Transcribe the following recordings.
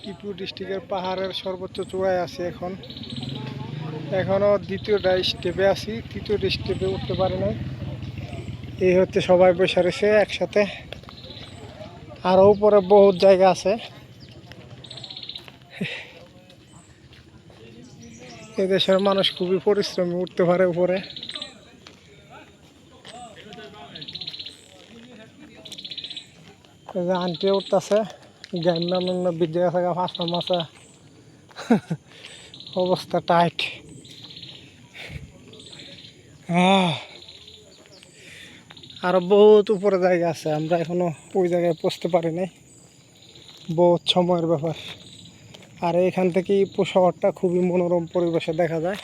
লক্ষ্মীপুর ডিস্ট্রিক্টের পাহাড়ের সর্বোচ্চ চূড়ায় আছি এখনও দ্বিতীয়টা স্টেপে আছি, তৃতীয়টা স্টেপে উঠতে পারি নাই। এই হচ্ছে সবাই বসে রয়েছে একসাথে, আরও উপরে বহুত জায়গা আছে। এদেশের মানুষ খুবই পরিশ্রমী, উঠতে পারে উপরে। আন্টি উঠতেছে, গ্রাম্য বিদ্যা থাকা ফাঁসা মাছা অবস্থা টাইট। আরো বহুত উপরে জায়গা আছে, আমরা এখনো ওই জায়গায় পৌঁছতে পারি নাই, বহুত সময়ের ব্যাপার। আর এখান থেকে শহরটা খুবই মনোরম পরিবেশে দেখা যায়।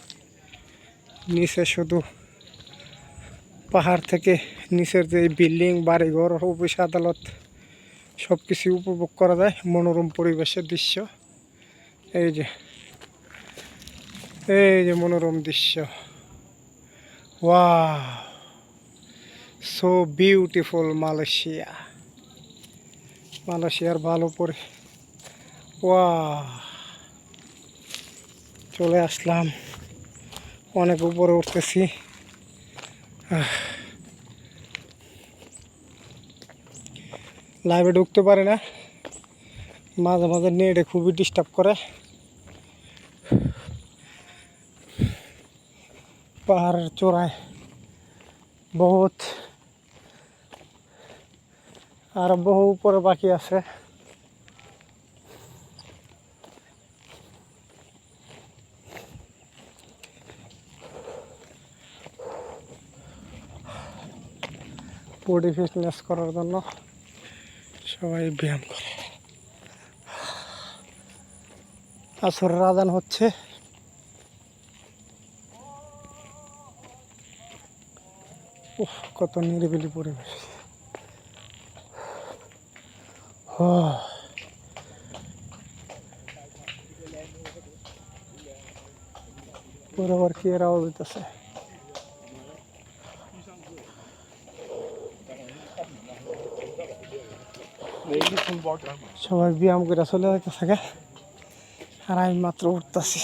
নিচে শুধু পাহাড় থেকে নিচের যে বিল্ডিং, বাড়িঘর, অফিস আদালত সব কিছু উপভোগ করা যায়, মনোরম পরিবেশের দৃশ্য। এই যে মনোরম দৃশ্য, ওয়াও, সো বিউটিফুল। মালয়েশিয়ার ভালো পরে চলে আসলাম, অনেক উপরে উঠতেছি। লাইভে ঢুকতে পারে না, মাঝে মাঝে নেটে খুবই ডিস্টার্ব করে। পাহাড়ের চূড়ায় বহুত, আর বহু উপরে বাকি আছে। বডি ফিটনেস করার জন্য সবাই ব্যায়াম করে। আসরের আজান হচ্ছে। কত নিরিবিলি পরিবেশ। বরাবর কি এর আওয়াজ হইতেছে। সবাই ব্যায়াম করে চলে যাইতে থাকে, আর আমি মাত্র উঠতেছি।